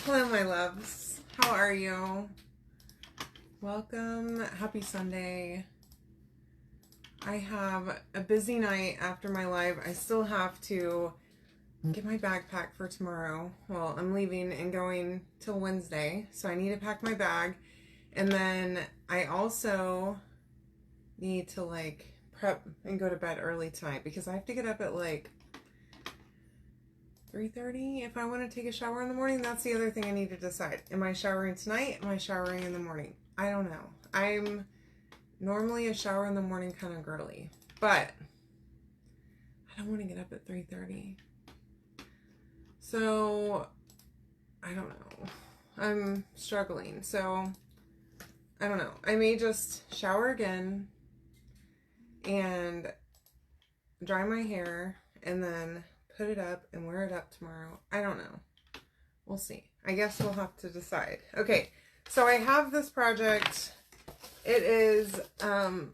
Hello, my loves. How are you? Welcome. Happy Sunday. I have a busy night after my live. I still have to get my bag packed for tomorrow. Well, I'm leaving and going till Wednesday, so I need to pack my bag. And then I also need to prep and go to bed early tonight because I have to get up at 3:30 if I want to take a shower in the morning. That's the other thing I need to decide. Am I showering tonight? Am I showering in the morning? I don't know. I'm normally a shower in the morning kind of girly, but I don't want to get up at 3:30. So I don't know. I'm struggling. So I don't know. I may just shower again and dry my hair and then put it up and wear it up tomorrow. I don't know. We'll see. I guess we'll have to decide. Okay, so I have this project. It is an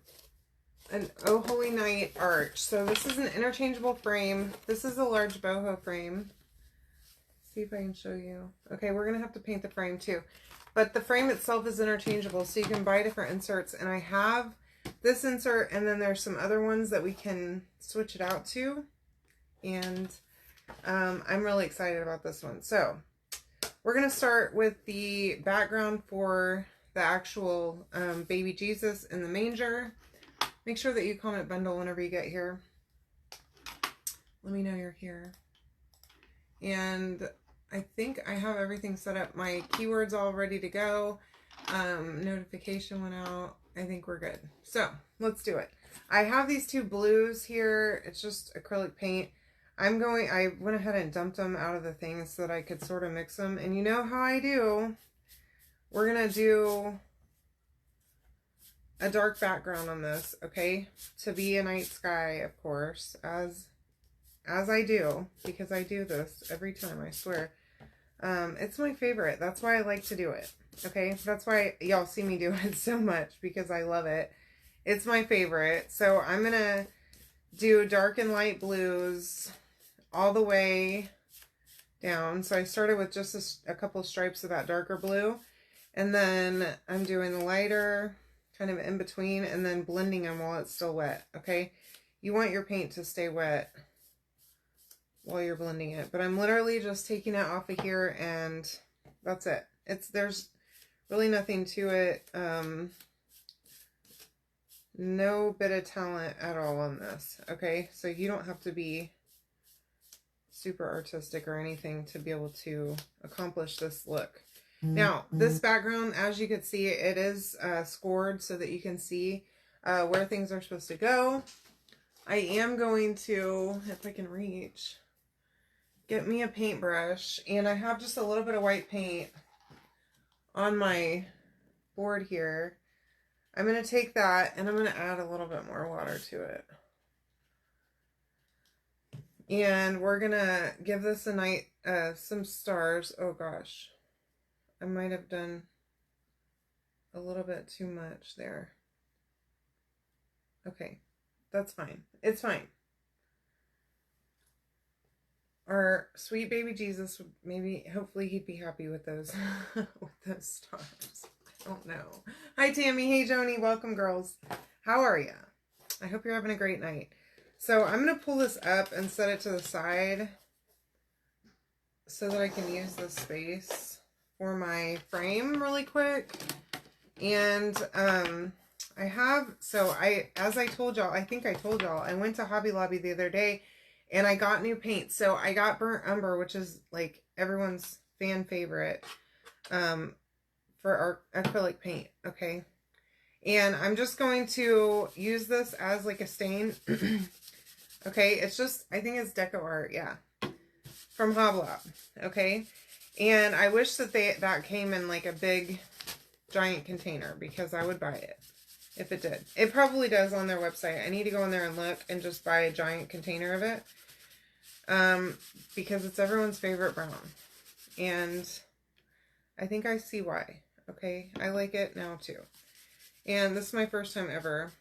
Oh Holy Night arch. So this is an interchangeable frame. This is a large boho frame. See if I can show you. Okay, we're going to have to paint the frame too. But the frame itself is interchangeable, so you can buy different inserts. And I have this insert, and then there's some other ones that we can switch it out to. And I'm really excited about this one. So we're going to start with the background for the actual baby Jesus in the manger. Make sure that you comment bundle whenever you get here. Let me know you're here. And I think I have everything set up. My keywords all ready to go. Notification went out. I think we're good. So let's do it. I have these two blues here. It's just acrylic paint. I went ahead and dumped them out of the thing so that I could sort of mix them. And you know how I do. We're going to do a dark background on this, okay? To be a night sky, of course, as I do, because I do this every time, I swear. It's my favorite. That's why I like to do it, okay? That's why y'all see me do it so much, because I love it. It's my favorite. So I'm going to do dark and light blues all the way down. So I started with just a couple stripes of that darker blue, and then I'm doing the lighter kind of in between, and then blending them while it's still wet, okay? You want your paint to stay wet while you're blending it, but I'm literally just taking it off of here, and that's it. There's really nothing to it. No bit of talent at all on this, okay? So you don't have to be super artistic or anything to be able to accomplish this look. Now, this background, as you can see, it is scored so that you can see where things are supposed to go. I am going to, if I can reach, get me a paintbrush, and I have just a little bit of white paint on my board here. I'm going to take that and I'm going to add a little bit more water to it. And we're going to give this a night, some stars. Oh gosh, I might have done a little bit too much there. Okay, that's fine. It's fine. Our sweet baby Jesus, maybe, hopefully he'd be happy with those, with those stars. I don't know. Hi, Tammy. Hey, Joni. Welcome, girls. How are ya? I hope you're having a great night. So I'm going to pull this up and set it to the side so that I can use this space for my frame really quick. And as I told y'all, I think I told y'all, I went to Hobby Lobby the other day and I got new paint. So I got burnt umber, which is like everyone's fan favorite for our acrylic paint, okay? And I'm just going to use this as like a stain. Okay, it's just, I think it's Deco Art, yeah, from Hoblob, okay? And I wish that that came in like a big, giant container, because I would buy it if it did. It probably does on their website. I need to go in there and look and just buy a giant container of it, because it's everyone's favorite brown. And I think I see why, okay? I like it now too. And this is my first time ever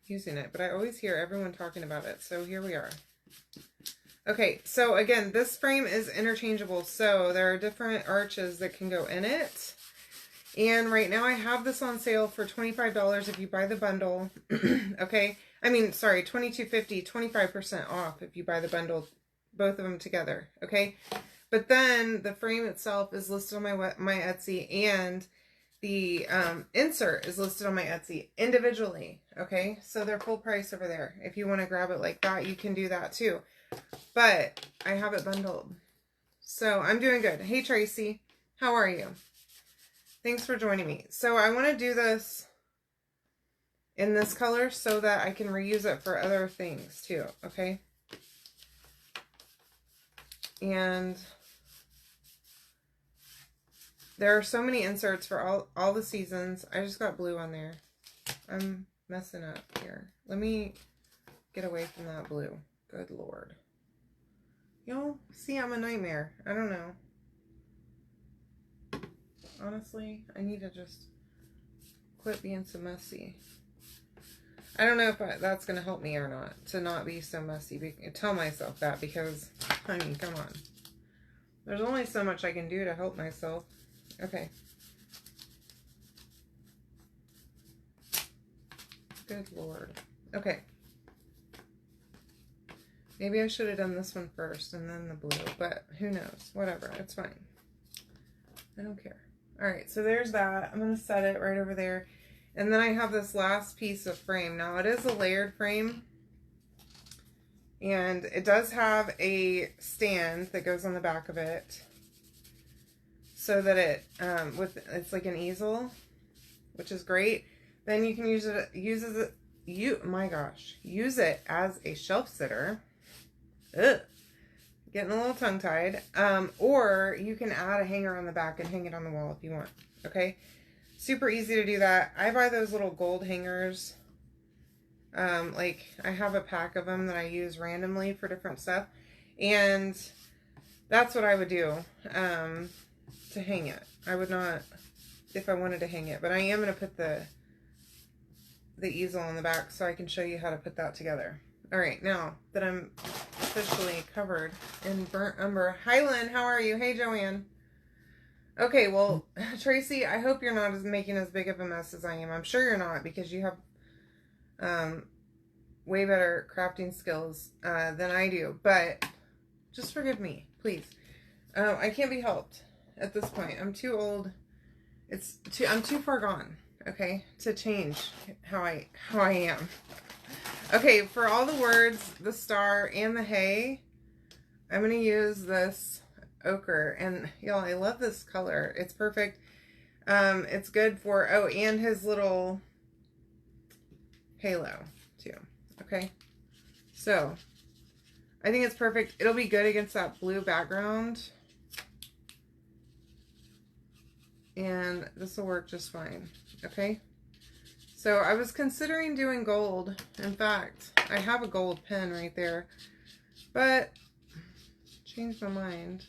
using it, but I always hear everyone talking about it, so here we are. Okay, so again, this frame is interchangeable, so there are different arches that can go in it. And right now I have this on sale for $25 if you buy the bundle. Okay, I mean, sorry, $22.50, 25% off if you buy the bundle, both of them together. Okay, but then the frame itself is listed on my Etsy, and the insert is listed on my Etsy individually. Okay, so they're full price over there. If you want to grab it like that, you can do that too. But I have it bundled. So I'm doing good. Hey, Tracy. How are you? Thanks for joining me. So I want to do this in this color so that I can reuse it for other things too. Okay. And there are so many inserts for all the seasons. I just got blue on there. I'm messing up here. Let me get away from that blue. Good Lord. Y'all, see, I'm a nightmare. I don't know. Honestly, I need to just quit being so messy. I don't know if that's going to help me or not, to not be so messy. Tell myself that, because, I mean, come on. There's only so much I can do to help myself. Okay. Good Lord. Okay. Maybe I should have done this one first and then the blue, but who knows? Whatever. It's fine. I don't care. All right, so there's that. I'm going to set it right over there. And then I have this last piece of frame. Now, it is a layered frame. And it does have a stand that goes on the back of it, so that it's like an easel, which is great. Then you can use it as a shelf sitter. Ugh. Getting a little tongue-tied. Or you can add a hanger on the back and hang it on the wall if you want. Okay? Super easy to do that. I buy those little gold hangers. Like, I have a pack of them that I use randomly for different stuff. And that's what I would do to hang it. I would not, if I wanted to hang it. But I am going to put the easel on the back so I can show you how to put that together. All right, now that I'm officially covered in burnt umber. Hi, Lynn. How are you? Hey, Joanne. Okay, well, Tracy, I hope you're not making as big of a mess as I am. I'm sure you're not, because you have way better crafting skills than I do. But just forgive me, please. I can't be helped at this point. I'm too old. I'm too far gone, okay, to change how I am. Okay, for all the words, the star, and the hay, I'm going to use this ochre. And y'all, I love this color. It's perfect. It's good for, oh, and his little halo too. Okay, so I think it's perfect. It'll be good against that blue background. And this will work just fine. Okay. So I was considering doing gold. In fact, I have a gold pen right there, but changed my mind.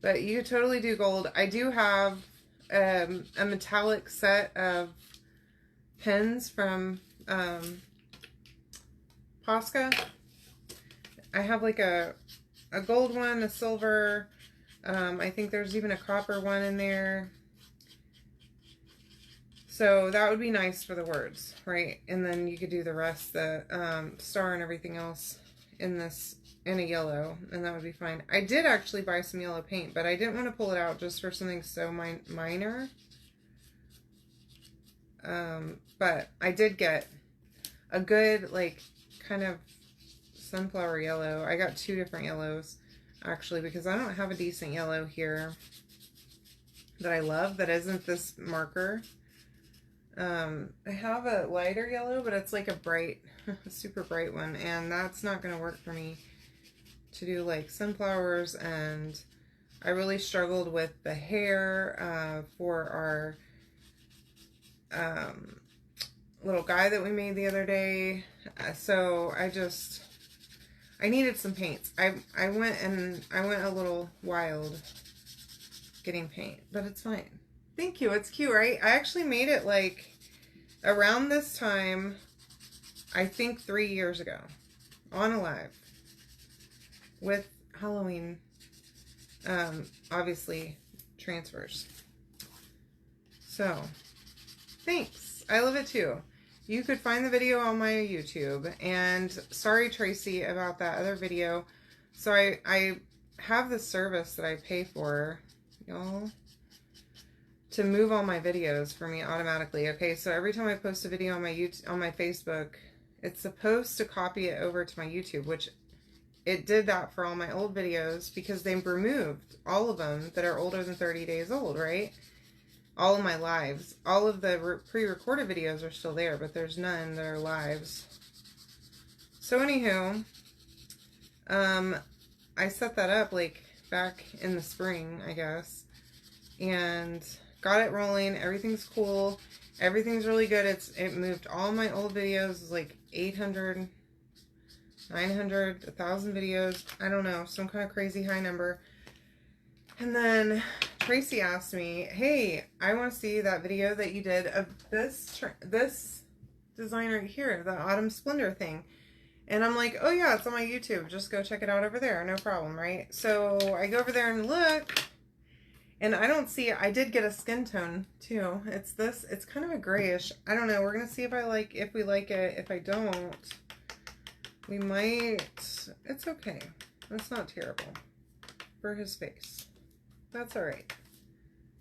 But you could totally do gold. I do have a metallic set of pens from Posca. I have like a gold one, a silver. I think there's even a copper one in there. So that would be nice for the words, right? And then you could do the rest, the star and everything else in a yellow, and that would be fine. I did actually buy some yellow paint, but I didn't want to pull it out just for something so minor. But I did get a good, like, kind of sunflower yellow. I got two different yellows, actually, because I don't have a decent yellow here that I love that isn't this marker. I have a lighter yellow, but it's like a bright, super bright one, and that's not going to work for me to do like sunflowers. And I really struggled with the hair for our little guy that we made the other day. So I needed some paints. I went a little wild getting paint, but it's fine. Thank you. It's cute, right? I actually made it like around this time, I think 3 years ago. on a live with Halloween, obviously, transfers. So, thanks. I love it too. You could find the video on my YouTube. And sorry, Tracy, about that other video. So I have this service that I pay for, y'all, to move all my videos for me automatically. Okay, so every time I post a video on my YouTube, on my Facebook, it's supposed to copy it over to my YouTube, which it did that for all my old videos because they removed all of them that are older than 30 days old, right? All of my lives. All of the pre-recorded videos are still there, but there's none that are lives. So anywho, I set that up like back in the spring, I guess, and got it rolling. Everything's cool. Everything's really good. It moved all my old videos, like 800, 900, 1,000 videos. I don't know, some kind of crazy high number. And then Tracy asked me, hey, I want to see that video that you did of this design right here, the Autumn Splendor thing. And I'm like, oh yeah, it's on my YouTube. Just go check it out over there. No problem, right? So I go over there and look, and I don't see, I did get a skin tone too. It's this, it's kind of a grayish. I don't know. We're going to see if we like it. If I don't, we might, it's okay. It's not terrible for his face. That's all right.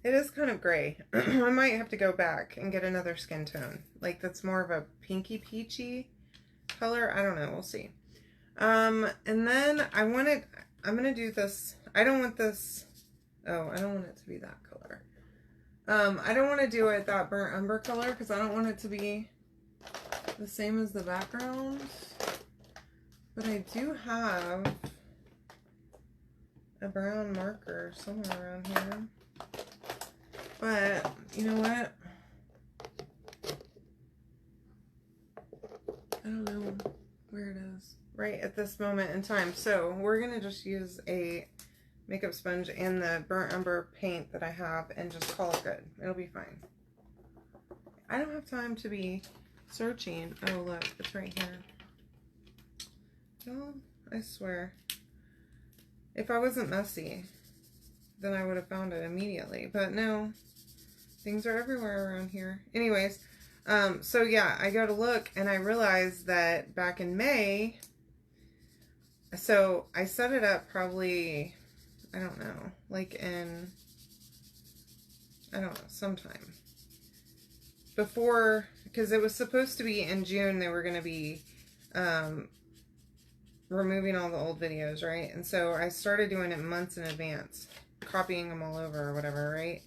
It is kind of gray. I might have to go back and get another skin tone. Like that's more of a pinky peachy color. I don't know. We'll see. And then I'm going to do this. I don't want this. Oh, I don't want it to be that color. I don't want to do it that burnt umber color because I don't want it to be the same as the background. But I do have a brown marker somewhere around here. But you know what? I don't know where it is right at this moment in time. So we're going to just use a makeup sponge and the burnt umber paint that I have and just call it good. It'll be fine. I don't have time to be searching. Oh, look, it's right here. Oh, I swear. If I wasn't messy, then I would have found it immediately. But no, things are everywhere around here. Anyways, so yeah, I go to look and I realized that back in May, so I set it up probably, I don't know, like in, I don't know, sometime before, because it was supposed to be in June, they were going to be removing all the old videos, right? And so I started doing it months in advance, copying them all over or whatever, right?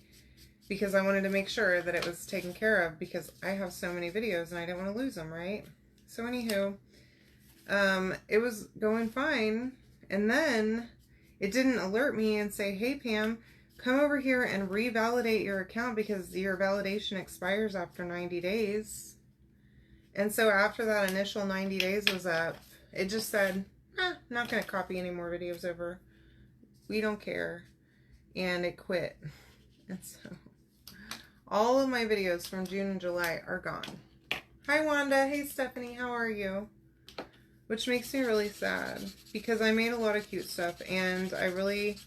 Because I wanted to make sure that it was taken care of because I have so many videos and I didn't want to lose them, right? So anywho, it was going fine, and then it didn't alert me and say, hey Pam, come over here and revalidate your account because your validation expires after 90 days. And so after that initial 90 days was up, it just said, not going to copy any more videos over. We don't care. And it quit. And so all of my videos from June and July are gone. Hi Wanda. Hey Stephanie. How are you? Which makes me really sad because I made a lot of cute stuff and I really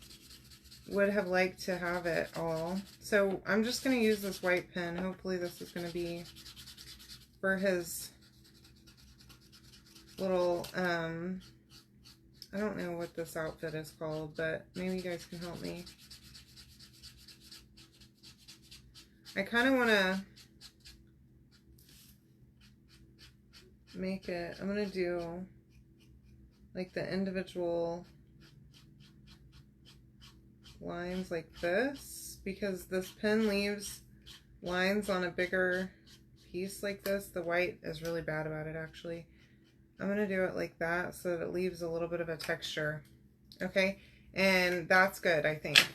would have liked to have it all. So I'm just going to use this white pen. Hopefully this is going to be for his little, I don't know what this outfit is called, but maybe you guys can help me. I kind of want to make it, I'm going to do like the individual lines like this, because this pen leaves lines on a bigger piece like this. The white is really bad about it actually. I'm going to do it like that so that it leaves a little bit of a texture. Okay, and that's good, I think,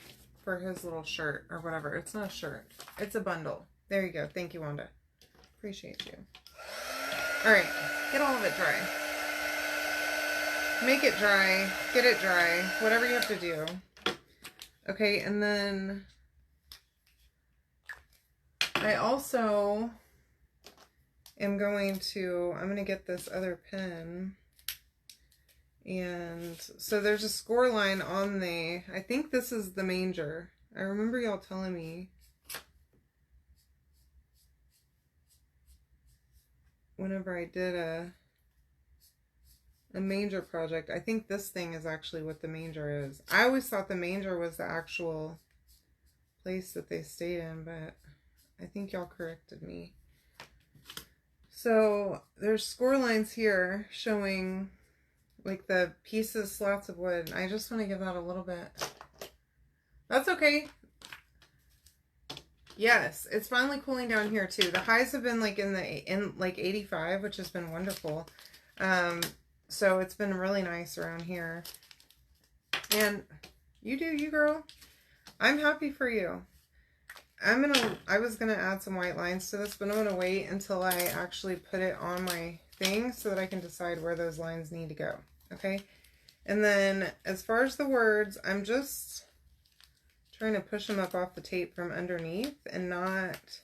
for his little shirt or whatever. It's not a shirt, it's a bundle. There you go. Thank you, Wanda. Appreciate you. All right, get all of it dry. Make it dry, get it dry, whatever you have to do. Okay, and then I also am going to, I'm going to get this other pen And so there's a score line on I think this is the manger. I remember y'all telling me whenever I did a manger project. I think this thing is actually what the manger is. I always thought the manger was the actual place that they stayed in, but I think y'all corrected me. So there's score lines here showing like the pieces, slats of wood. I just want to give that a little bit. That's okay. Yes, it's finally cooling down here too. The highs have been like in like 85, which has been wonderful. So it's been really nice around here. And you do you, girl. I'm happy for you. I was gonna add some white lines to this, but I'm gonna wait until I actually put it on my thing so that I can decide where those lines need to go. Okay. And then as far as the words, I'm just trying to push them up off the tape from underneath and not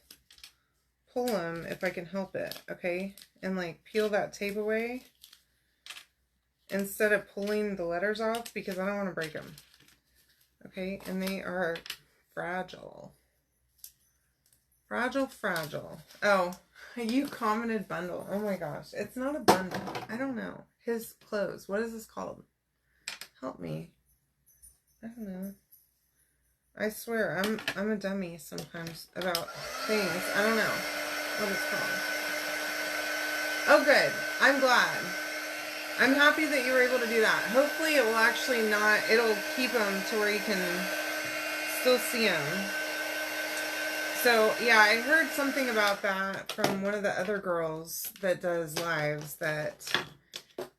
pull them if I can help it. Okay. And like peel that tape away instead of pulling the letters off because I don't want to break them. Okay. And they are fragile. Fragile, fragile. Oh, you commented bundle. Oh my gosh. It's not a bundle. I don't know. His clothes. What is this called? Help me. I don't know. I swear, I'm a dummy sometimes about things. I don't know what it's called. Oh, good. I'm glad. I'm happy that you were able to do that. Hopefully it will actually not, it'll keep them to where you can still see them. So, yeah, I heard something about that from one of the other girls that does lives, that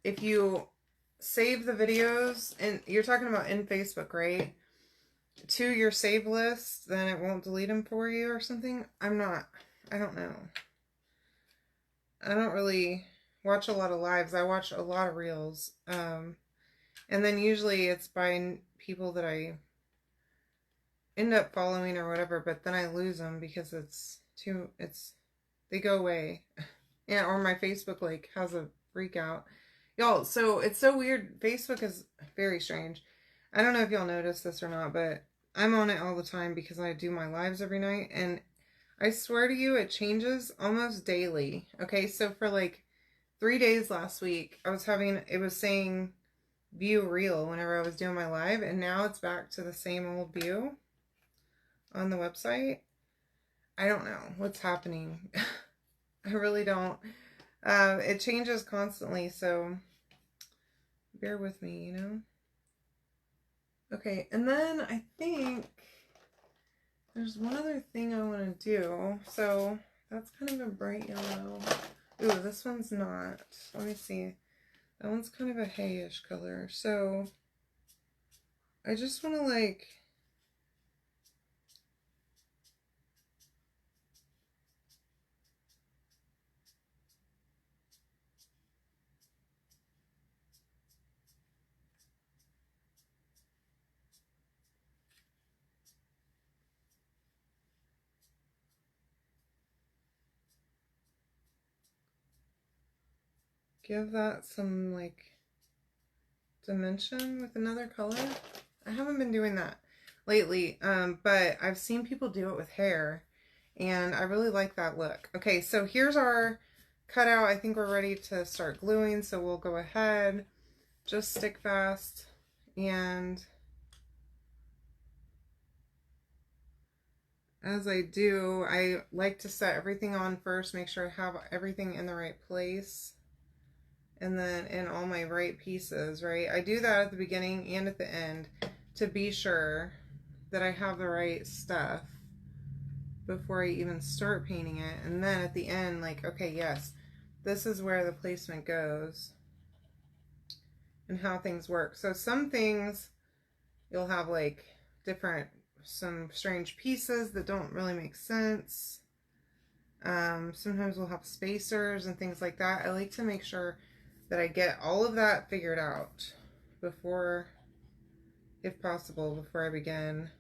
if you save the videos, and you're talking about in Facebook, right, to your save list, then it won't delete them for you or something. I don't know. I don't really watch a lot of lives. I watch a lot of reels. And then usually it's by people that I end up following or whatever, but then I lose them because they go away. Yeah, or my Facebook like has a freak out. Y'all, so it's so weird. Facebook is very strange. I don't know if y'all notice this or not, but I'm on it all the time because I do my lives every night, and I swear to you, it changes almost daily. Okay, so for like 3 days last week, it was saying view reel whenever I was doing my live, and now it's back to the same old view on the website. I don't know what's happening. I really don't. It changes constantly, so bear with me, you know? Okay, and then I think there's one other thing I want to do. So that's kind of a bright yellow. Ooh, this one's not. Let me see. That one's kind of a hayish color. So I just want to like... give that some like dimension with another color. I haven't been doing that lately, but I've seen people do it with hair, and I really like that look. Okay, so here's our cutout. I think we're ready to start gluing, so we'll go ahead, just stick fast, and as I do, I like to set everything on first, make sure I have everything in the right place, and then in all my right pieces, right? I do that at the beginning and at the end to be sure that I have the right stuff before I even start painting it. And then at the end, like, okay, yes, this is where the placement goes and how things work. So some things you'll have like some strange pieces that don't really make sense. Sometimes we'll have spacers and things like that. I like to make sure that I get all of that figured out before, if possible, before I begin.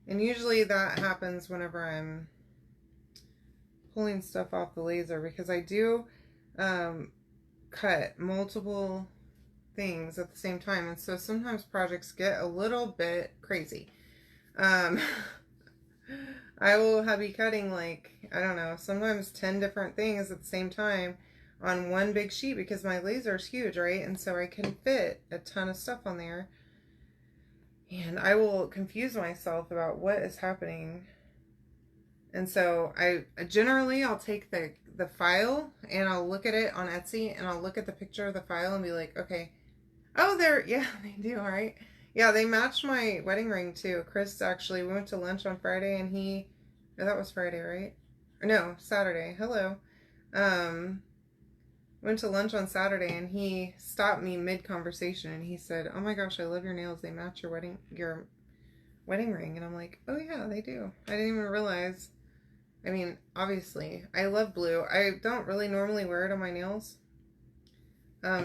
And usually that happens whenever I'm pulling stuff off the laser, because I do cut multiple things at the same time. And so sometimes projects get a little bit crazy. I will be cutting like, I don't know, sometimes 10 different things at the same time on one big sheet because my laser is huge, right? And so I can fit a ton of stuff on there. And I will confuse myself about what is happening. And so I'll take the file and I'll look at it on Etsy and I'll look at the picture of the file and be like, okay, oh, yeah, they do, all right. Yeah, they matched my wedding ring too. Chris, actually, we went to lunch on Friday and that was Friday, right? Or no, Saturday. Hello. Went to lunch on Saturday and he stopped me mid-conversation and he said, oh my gosh, I love your nails. They match your wedding ring. And I'm like, oh yeah, they do. I didn't even realize. I mean, obviously, I love blue. I don't really normally wear it on my nails.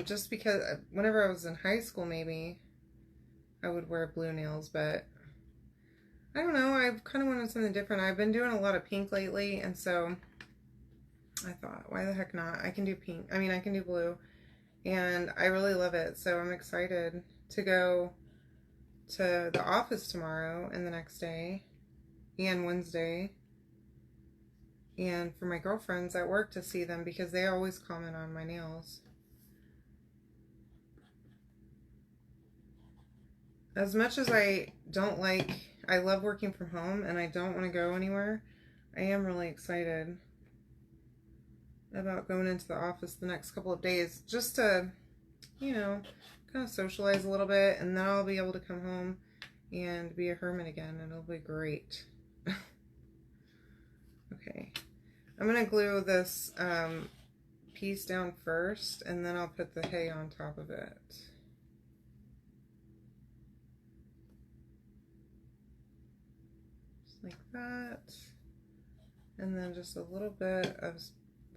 Just because whenever I was in high school, maybe I would wear blue nails, but I don't know. I've kind of wanted something different. I've been doing a lot of pink lately, and so I thought, why the heck not? I can do pink. I mean, I can do blue, and I really love it. So I'm excited to go to the office tomorrow and the next day and Wednesday, and for my girlfriends at work to see them because they always comment on my nails. As much as I love working from home and I don't want to go anywhere, I am really excited about going into the office the next couple of days just to, kind of socialize a little bit, and then I'll be able to come home and be a hermit again, and it'll be great. Okay. I'm going to glue this piece down first, and then I'll put the hay on top of it. Like that, and then just a little bit of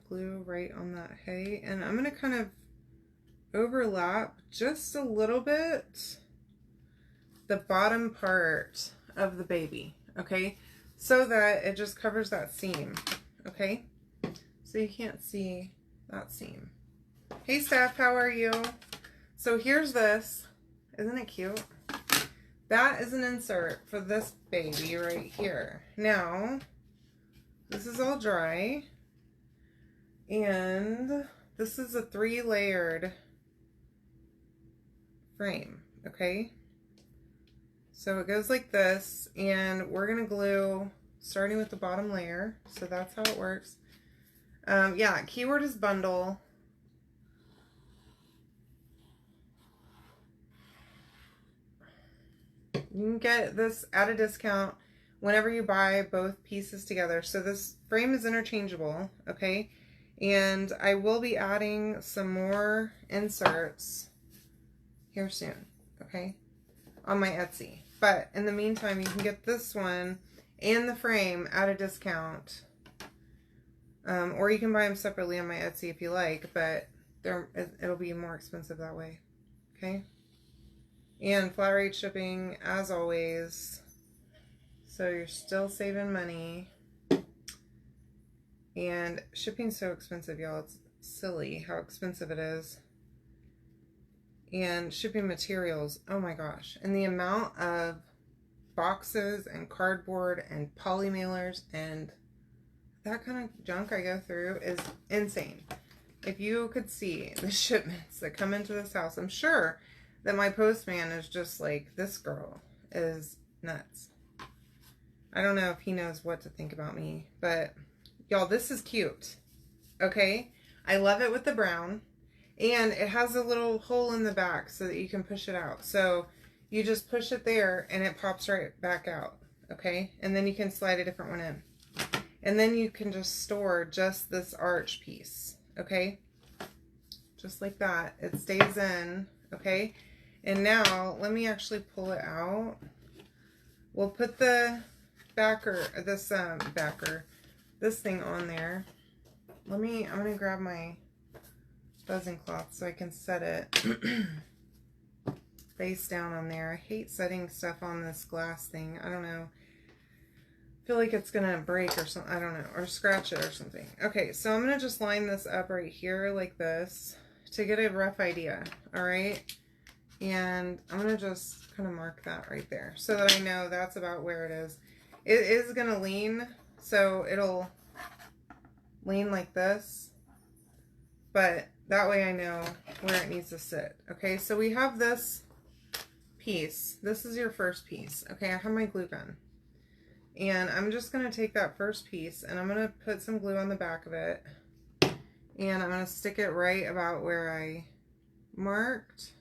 glue right on that hay, and I'm going to kind of overlap just a little bit the bottom part of the baby, okay, so that it just covers that seam, okay, so you can't see that seam. Hey Steph, how are you? So here's this, isn't it cute? That is an insert for this baby right here. Now, this is all dry, and this is a 3-layered frame, okay? So it goes like this, and we're gonna glue starting with the bottom layer, so that's how it works. Yeah, keyword is bundle. You can get this at a discount whenever you buy both pieces together. So this frame is interchangeable, okay? And I will be adding some more inserts here soon, okay? On my Etsy. But in the meantime, you can get this one and the frame at a discount. Or you can buy them separately on my Etsy if you like, but it'll be more expensive that way, okay? And flat rate shipping, as always. So you're still saving money. And shipping's so expensive, y'all. It's silly how expensive it is. And shipping materials, oh my gosh. And the amount of boxes and cardboard and poly mailers and that kind of junk I go through is insane. If you could see the shipments that come into this house, I'm sure that my postman is just like, this girl is nuts. I don't know if he knows what to think about me, but y'all, this is cute, okay? I love it with the brown, and it has a little hole in the back so that you can push it out. So you just push it there and it pops right back out, okay? And then you can slide a different one in. And then you can just store just this arch piece, okay? Just like that. It stays in, okay? And now, let me actually pull it out. We'll put the this thing on there. I'm gonna grab my buzzing cloth so I can set it face down on there. I hate setting stuff on this glass thing. I don't know. I feel like it's gonna break or something. I don't know, or scratch it or something. Okay, so I'm gonna just line this up right here like this to get a rough idea. All right. And I'm going to just kind of mark that right there so that I know that's about where it is. It is going to lean, so it'll lean like this, but that way I know where it needs to sit. Okay, so we have this piece. This is your first piece. Okay, I have my glue gun. And I'm just going to take that first piece and I'm going to put some glue on the back of it. And I'm going to stick it right about where I marked.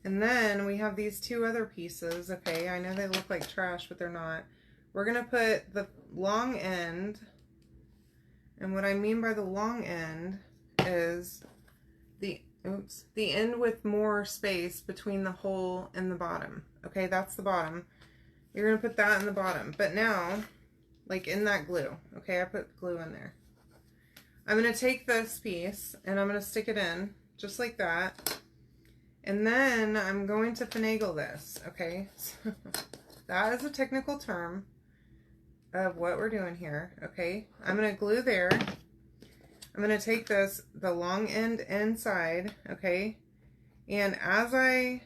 And then we have these two other pieces. Okay, I know they look like trash, but they're not. We're going to put the long end. And what I mean by the long end is the end with more space between the hole and the bottom. Okay, that's the bottom. You're going to put that in the bottom. But now, like in that glue, okay, I put glue in there. I'm going to take this piece and I'm going to stick it in just like that. And then I'm going to finagle this, okay? So that is a technical term of what we're doing here, okay? I'm going to glue there. I'm going to take this, the long end inside, okay? And as I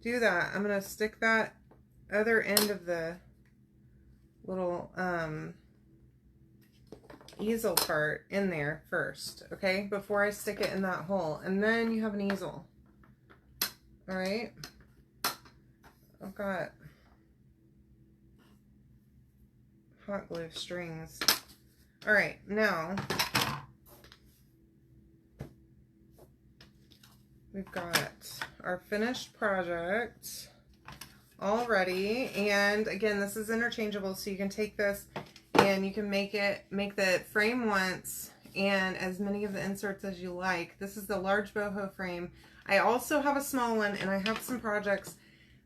do that, I'm going to stick that other end of the little easel part in there first, okay? Before I stick it in that hole. And then you have an easel. All right? I've got hot glue strings. All right, now we've got our finished project all ready. And again, this is interchangeable, so you can take this and you can make the frame once and as many of the inserts as you like. This is the large boho frame. I also have a small one, and I have some projects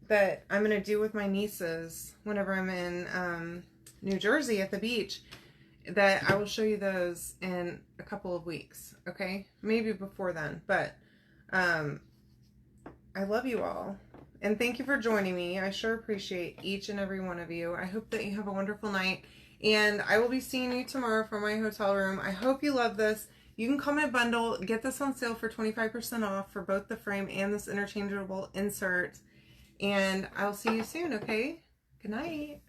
that I'm going to do with my nieces whenever I'm in New Jersey at the beach, that I will show you those in a couple of weeks, okay? Maybe before then, but I love you all. And thank you for joining me. I sure appreciate each and every one of you. I hope that you have a wonderful night. And I will be seeing you tomorrow from my hotel room. I hope you love this. You can comment bundle. Get this on sale for 25% off for both the frame and this interchangeable insert. And I'll see you soon, okay? Good night.